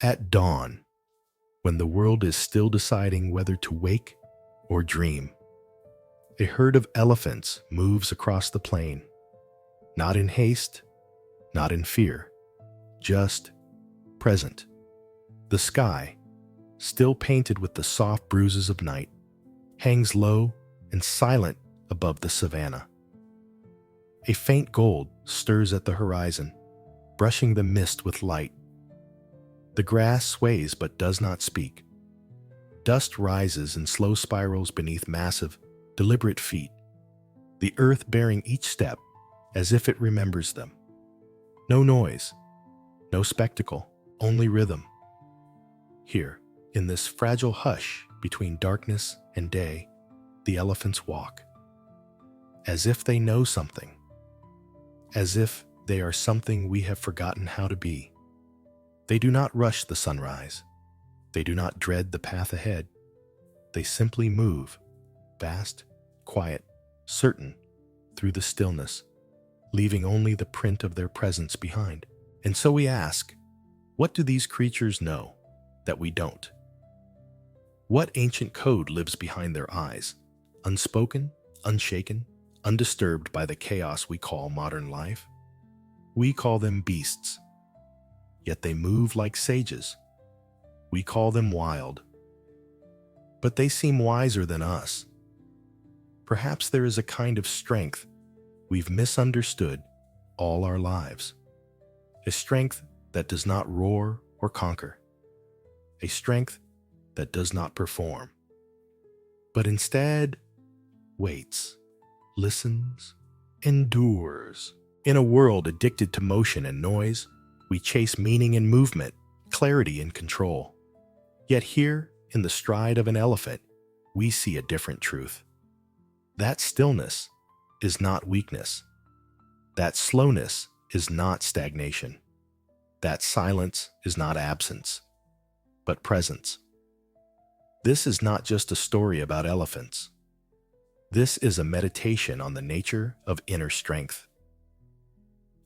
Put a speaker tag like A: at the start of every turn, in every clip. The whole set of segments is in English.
A: At dawn, when the world is still deciding whether to wake or dream, a herd of elephants moves across the plain, not in haste, not in fear, just present. The sky, still painted with the soft bruises of night, hangs low and silent above the savannah. A faint gold stirs at the horizon, brushing the mist with light. The grass sways but does not speak. Dust rises in slow spirals beneath massive, deliberate feet, the earth bearing each step as if it remembers them. No noise, no spectacle, only rhythm. Here, in this fragile hush between darkness and day, the elephants walk, as if they know something, as if they are something we have forgotten how to be. They do not rush the sunrise. They do not dread the path ahead. They simply move, vast, quiet, certain, through the stillness, leaving only the print of their presence behind. And so we ask, what do these creatures know that we don't? What ancient code lives behind their eyes, unspoken, unshaken, undisturbed by the chaos we call modern life? We call them beasts, yet they move like sages. We call them wild, but they seem wiser than us. Perhaps there is a kind of strength we've misunderstood all our lives, a strength that does not roar or conquer, a strength that does not perform, but instead waits, listens, endures. In a world addicted to motion and noise, we chase meaning and movement, clarity and control. Yet here, in the stride of an elephant, we see a different truth. That stillness is not weakness. That slowness is not stagnation. That silence is not absence, but presence. This is not just a story about elephants. This is a meditation on the nature of inner strength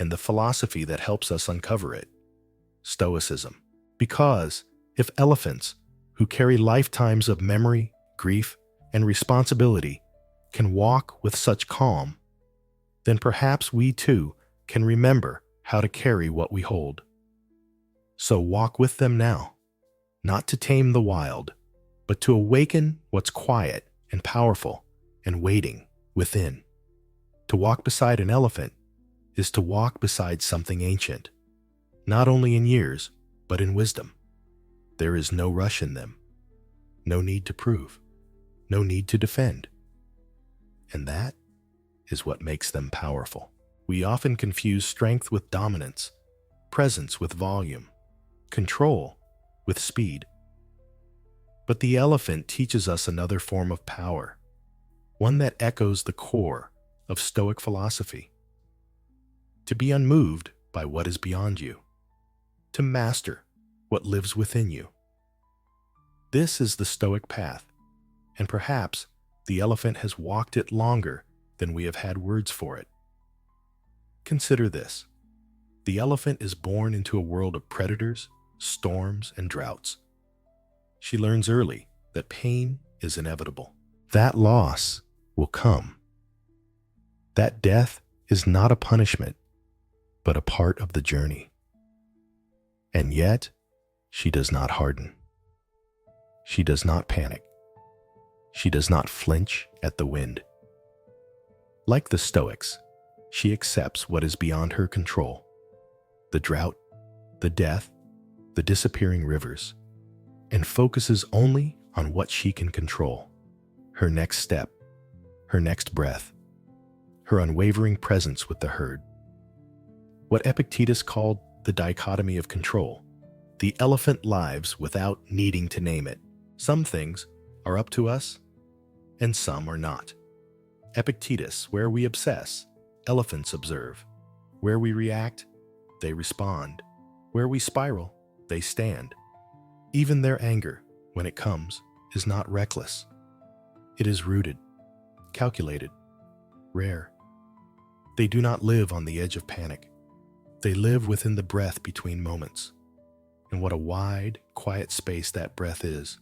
A: and the philosophy that helps us uncover it, Stoicism. Because if elephants, who carry lifetimes of memory, grief, and responsibility, can walk with such calm, then perhaps we too can remember how to carry what we hold. So walk with them now, not to tame the wild, but to awaken what's quiet and powerful and waiting within. To walk beside an elephant is to walk beside something ancient, not only in years, but in wisdom. There is no rush in them, no need to prove, no need to defend. And that is what makes them powerful. We often confuse strength with dominance, presence with volume, control with speed. But the elephant teaches us another form of power, one that echoes the core of Stoic philosophy. To be unmoved by what is beyond you, to master what lives within you. This is the Stoic path, and perhaps the elephant has walked it longer than we have had words for it. Consider this. The elephant is born into a world of predators, storms, and droughts. She learns early that pain is inevitable. That loss will come. That death is not a punishment, but a part of the journey. And yet, she does not harden. She does not panic. She does not flinch at the wind. Like the Stoics, she accepts what is beyond her control: the drought, the death, the disappearing rivers, and focuses only on what she can control: her next step, her next breath, her unwavering presence with the herd. What Epictetus called the dichotomy of control. The elephant lives without needing to name it. Some things are up to us, and some are not. Epictetus, where we obsess, elephants observe. Where we react, they respond. Where we spiral, they stand. Even their anger, when it comes, is not reckless. It is rooted, calculated, rare. They do not live on the edge of panic. They live within the breath between moments. And what a wide, quiet space that breath is.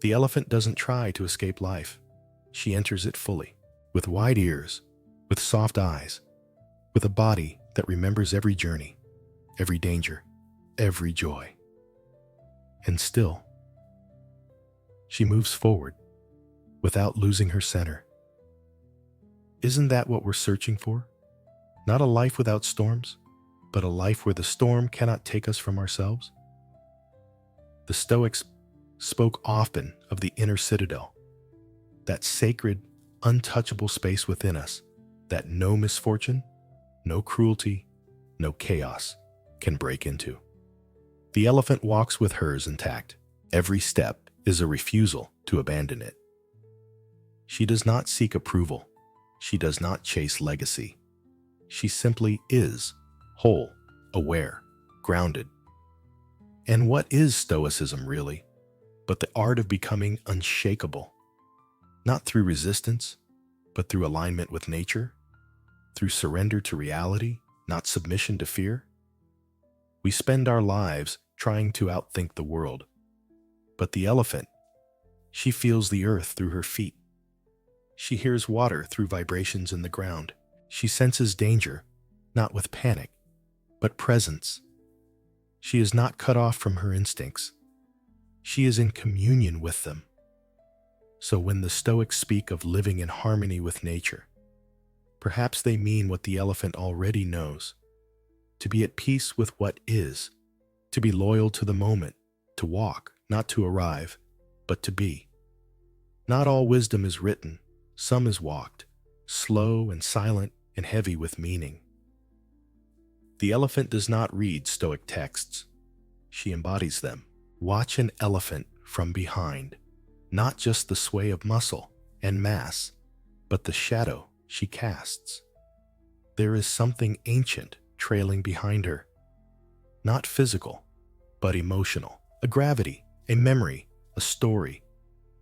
A: The elephant doesn't try to escape life. She enters it fully, with wide ears, with soft eyes, with a body that remembers every journey, every danger, every joy. And still, she moves forward without losing her center. Isn't that what we're searching for? Not a life without storms, but a life where the storm cannot take us from ourselves? The Stoics spoke often of the inner citadel, that sacred, untouchable space within us that no misfortune, no cruelty, no chaos can break into. The elephant walks with hers intact. Every step is a refusal to abandon it. She does not seek approval. She does not chase legacy. She simply is, whole, aware, grounded. And what is Stoicism really, but the art of becoming unshakable? Not through resistance, but through alignment with nature, through surrender to reality, not submission to fear. We spend our lives trying to outthink the world. But the elephant, she feels the earth through her feet. She hears water through vibrations in the ground. She senses danger, not with panic, but presence. She is not cut off from her instincts. She is in communion with them. So when the Stoics speak of living in harmony with nature, perhaps they mean what the elephant already knows: to be at peace with what is, to be loyal to the moment, to walk, not to arrive, but to be. Not all wisdom is written, some is walked, slow and silent and heavy with meaning. The elephant does not read Stoic texts. She embodies them. Watch an elephant from behind, not just the sway of muscle and mass, but the shadow she casts. There is something ancient trailing behind her, not physical, but emotional, a gravity, a memory, a story.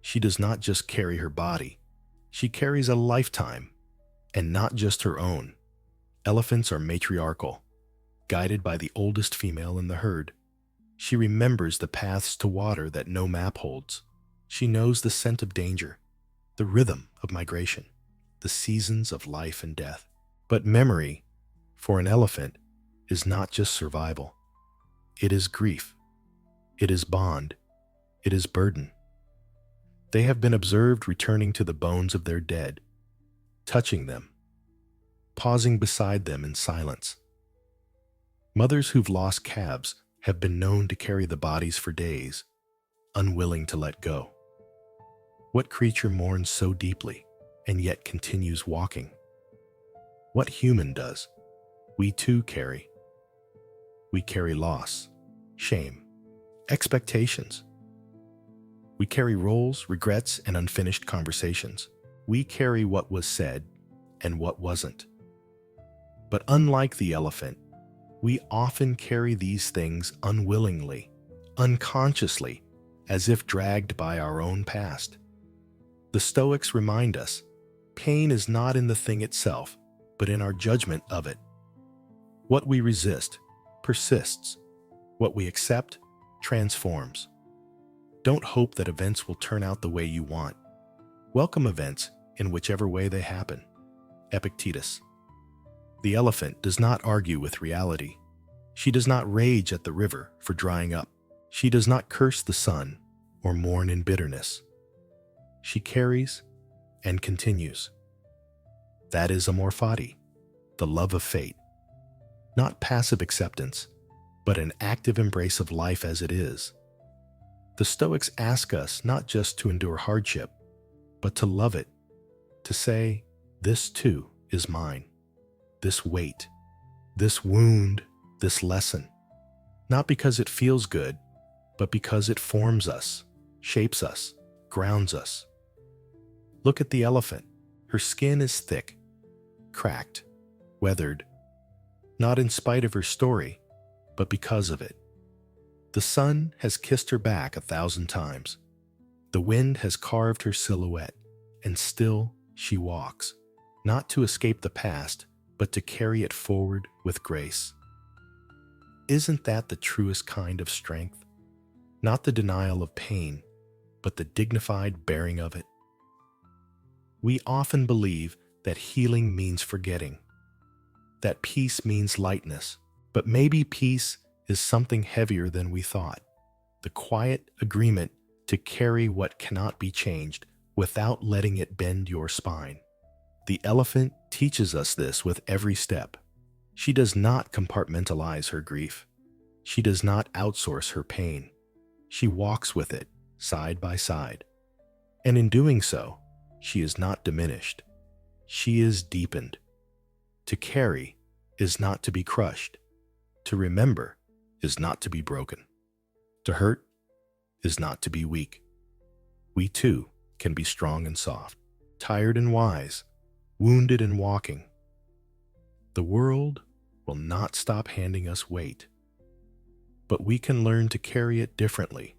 A: She does not just carry her body, she carries a lifetime, and not just her own. Elephants are matriarchal, guided by the oldest female in the herd. She remembers the paths to water that no map holds. She knows the scent of danger, the rhythm of migration, the seasons of life and death. But memory, for an elephant, is not just survival. It is grief. It is bond. It is burden. They have been observed returning to the bones of their dead, touching them, pausing beside them in silence. Mothers who've lost calves have been known to carry the bodies for days, unwilling to let go. What creature mourns so deeply and yet continues walking? What human does? We too carry. We carry loss, shame, expectations. We carry roles, regrets, and unfinished conversations. We carry what was said and what wasn't. But unlike the elephant, we often carry these things unwillingly, unconsciously, as if dragged by our own past. The Stoics remind us, pain is not in the thing itself, but in our judgment of it. What we resist persists. What we accept transforms. Don't hope that events will turn out the way you want. Welcome events in whichever way they happen. Epictetus. The elephant does not argue with reality. She does not rage at the river for drying up. She does not curse the sun or mourn in bitterness. She carries and continues. That is amor fati, the love of fate. Not passive acceptance, but an active embrace of life as it is. The Stoics ask us not just to endure hardship, but to love it, to say, this too is mine. This weight, this wound, this lesson. Not because it feels good, but because it forms us, shapes us, grounds us. Look at the elephant. Her skin is thick, cracked, weathered, not in spite of her story, but because of it. The sun has kissed her back 1,000 times. The wind has carved her silhouette, and still she walks, not to escape the past, but to carry it forward with grace. Isn't that the truest kind of strength? Not the denial of pain, but the dignified bearing of it. We often believe that healing means forgetting, that peace means lightness, but maybe peace is something heavier than we thought. The quiet agreement to carry what cannot be changed without letting it bend your spine. The elephant teaches us this with every step. She does not compartmentalize her grief. She does not outsource her pain. She walks with it, side by side. And in doing so, she is not diminished. She is deepened. To carry is not to be crushed. To remember is not to be broken. To hurt is not to be weak. We too can be strong and soft, tired and wise, wounded and walking. The world will not stop handing us weight, but we can learn to carry it differently,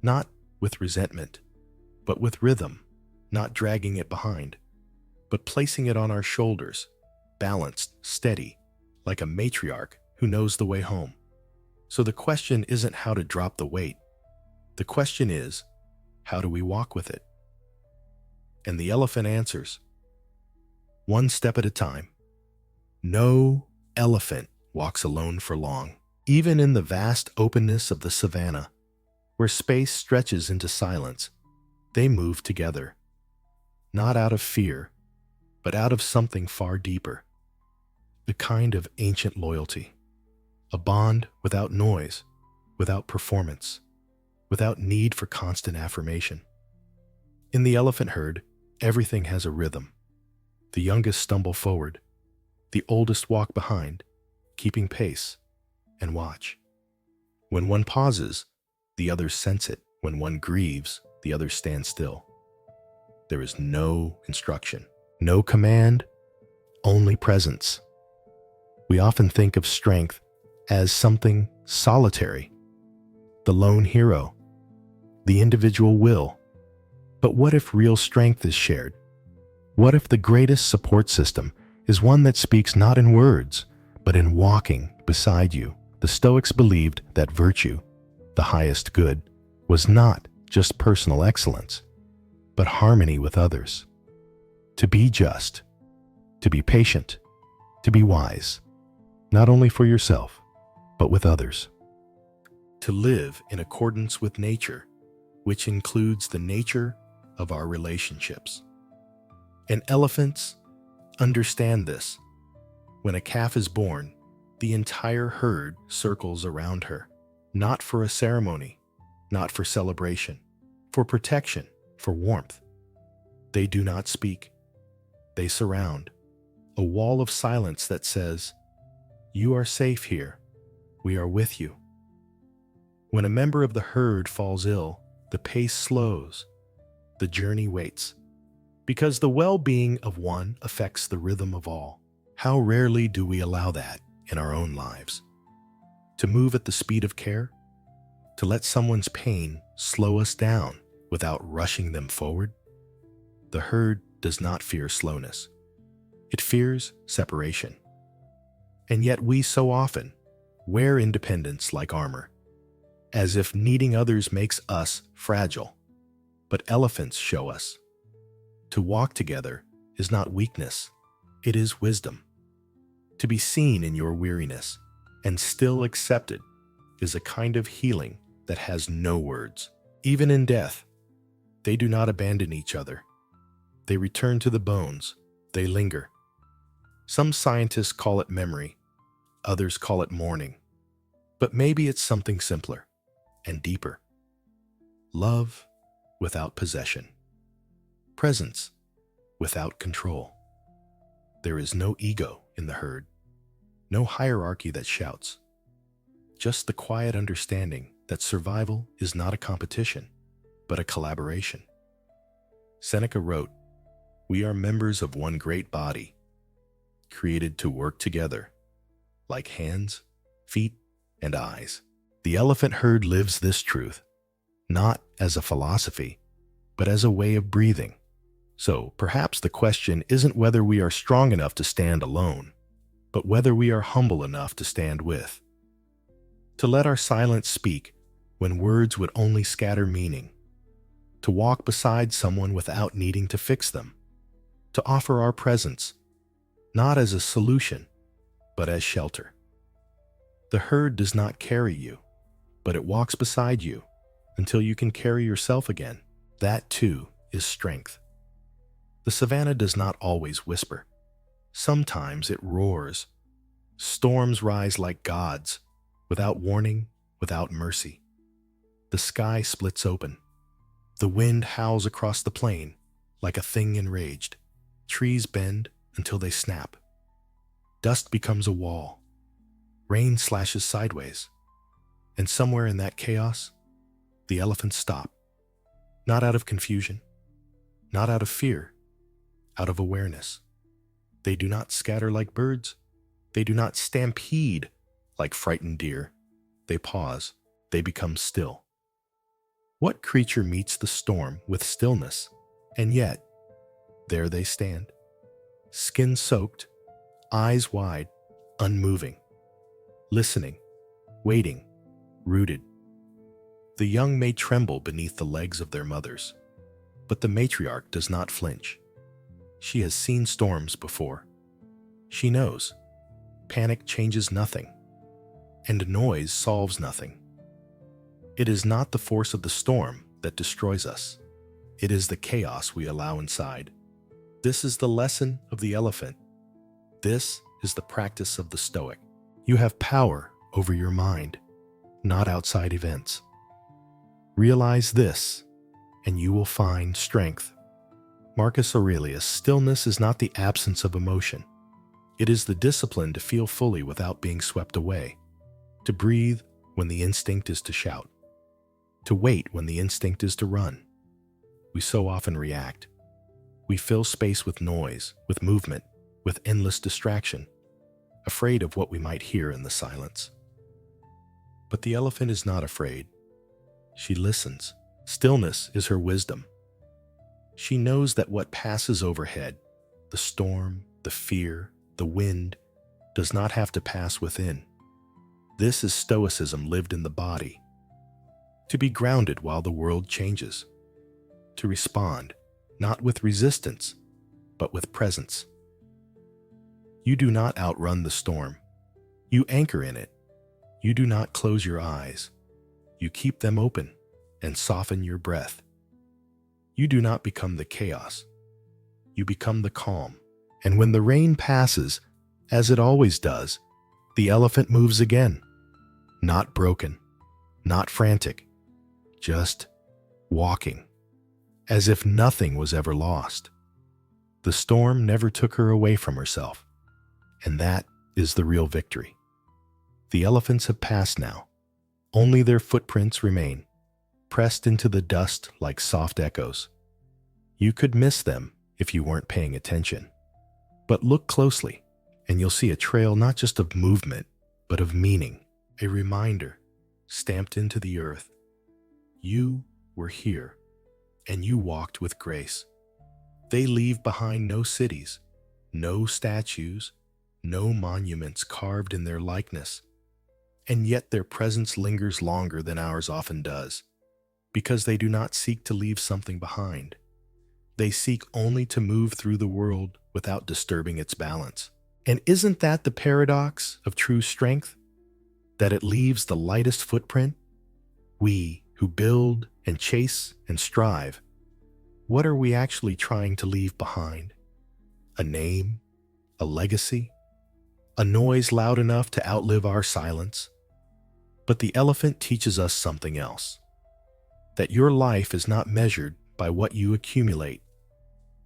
A: not with resentment, but with rhythm, not dragging it behind, but placing it on our shoulders, balanced, steady, like a matriarch who knows the way home. So the question isn't how to drop the weight. The question is, how do we walk with it? And the elephant answers, one step at a time. No elephant walks alone for long. Even in the vast openness of the savannah, where space stretches into silence, they move together. Not out of fear, but out of something far deeper. The kind of ancient loyalty. A bond without noise, without performance, without need for constant affirmation. In the elephant herd, everything has a rhythm. The youngest stumble forward. The oldest walk behind, keeping pace, and watch. When one pauses, the others sense it. When one grieves, the others stand still. There is no instruction, no command, only presence. We often think of strength as something solitary, the lone hero, the individual will. But what if real strength is shared? What if the greatest support system is one that speaks not in words, but in walking beside you? The Stoics believed that virtue, the highest good, was not just personal excellence, but harmony with others. To be just, to be patient, to be wise, not only for yourself, but with others. To live in accordance with nature, which includes the nature of our relationships. And elephants understand this. When a calf is born, the entire herd circles around her, not for a ceremony, not for celebration, for protection, for warmth. They do not speak. They surround, a wall of silence that says, "You are safe here. We are with you." When a member of the herd falls ill, the pace slows. The journey waits. Because the well-being of one affects the rhythm of all. How rarely do we allow that in our own lives? To move at the speed of care? To let someone's pain slow us down without rushing them forward? The herd does not fear slowness. It fears separation. And yet we so often wear independence like armor, as if needing others makes us fragile. But elephants show us. To walk together is not weakness, it is wisdom. To be seen in your weariness and still accepted is a kind of healing that has no words. Even in death, they do not abandon each other. They return to the bones, they linger. Some scientists call it memory, others call it mourning. But maybe it's something simpler and deeper. Love without possession. Presence without control. There is no ego in the herd, no hierarchy that shouts. Just the quiet understanding that survival is not a competition, but a collaboration. Seneca wrote, "We are members of one great body, created to work together, like hands, feet, and eyes." The elephant herd lives this truth, not as a philosophy, but as a way of breathing. So perhaps the question isn't whether we are strong enough to stand alone, but whether we are humble enough to stand with. To let our silence speak when words would only scatter meaning. To walk beside someone without needing to fix them. To offer our presence, not as a solution, but as shelter. The herd does not carry you, but it walks beside you until you can carry yourself again. That, too, is strength. The savanna does not always whisper. Sometimes it roars. Storms rise like gods, without warning, without mercy. The sky splits open. The wind howls across the plain like a thing enraged. Trees bend until they snap. Dust becomes a wall. Rain slashes sideways. And somewhere in that chaos, the elephants stop. Not out of confusion, not out of fear, out of awareness. They do not scatter like birds. They do not stampede like frightened deer. They pause. They become still. What creature meets the storm with stillness? And yet, there they stand, skin soaked, eyes wide, unmoving, listening, waiting, rooted. The young may tremble beneath the legs of their mothers, but the matriarch does not flinch. She has seen storms before. She knows panic changes nothing, and noise solves nothing. It is not the force of the storm that destroys us. It is the chaos we allow inside. This is the lesson of the elephant. This is the practice of the Stoic. You have power over your mind, not outside events. Realize this, and you will find strength. Marcus Aurelius, stillness is not the absence of emotion. It is the discipline to feel fully without being swept away, to breathe when the instinct is to shout, to wait when the instinct is to run. We so often react. We fill space with noise, with movement, with endless distraction, afraid of what we might hear in the silence. But the elephant is not afraid. She listens. Stillness is her wisdom. She knows that what passes overhead, the storm, the fear, the wind, does not have to pass within. This is Stoicism lived in the body. To be grounded while the world changes. To respond, not with resistance, but with presence. You do not outrun the storm. You anchor in it. You do not close your eyes. You keep them open and soften your breath. You do not become the chaos. You become the calm. And when the rain passes, as it always does, the elephant moves again. Not broken, not frantic, just walking, as if nothing was ever lost. The storm never took her away from herself, and that is the real victory. The elephants have passed now. Only their footprints remain, pressed into the dust like soft echoes. You could miss them if you weren't paying attention. But look closely, and you'll see a trail not just of movement, but of meaning, a reminder stamped into the earth. You were here, and you walked with grace. They leave behind no cities, no statues, no monuments carved in their likeness. And yet their presence lingers longer than ours often does, because they do not seek to leave something behind. They seek only to move through the world without disturbing its balance. And isn't that the paradox of true strength? That it leaves the lightest footprint? We who build and chase and strive, what are we actually trying to leave behind? A name? A legacy? A noise loud enough to outlive our silence? But the elephant teaches us something else. That your life is not measured by what you accumulate,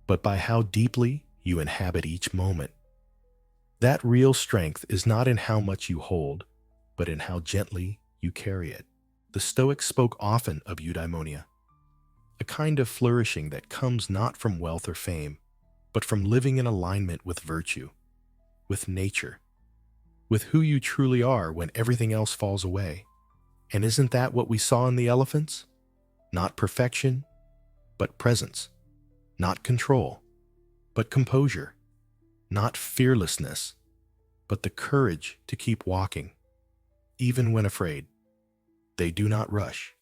A: but by how deeply you inhabit each moment. That real strength is not in how much you hold, but in how gently you carry it. The Stoics spoke often of eudaimonia, a kind of flourishing that comes not from wealth or fame, but from living in alignment with virtue, with nature, with who you truly are when everything else falls away. And isn't that what we saw in the elephants? Not perfection, but presence. Not control, but composure. Not fearlessness, but the courage to keep walking. even when afraid. They do not rush.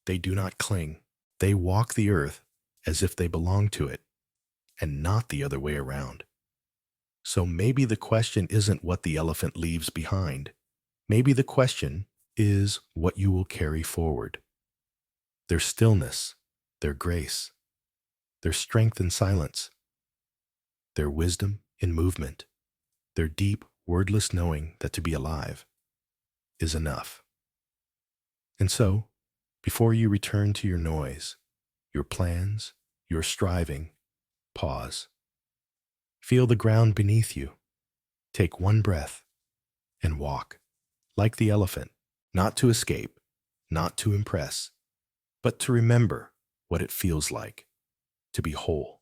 A: They do not cling. They walk the earth as if they belong to it, and not the other way around. So maybe the question isn't what the elephant leaves behind. Maybe the question is what you will carry forward. Their stillness, their grace, their strength in silence, their wisdom in movement, their deep, wordless knowing that to be alive is enough. And so, before you return to your noise, your plans, your striving, pause. Feel the ground beneath you. Take one breath and walk, like the elephant, not to escape, not to impress, but to remember what it feels like to be whole.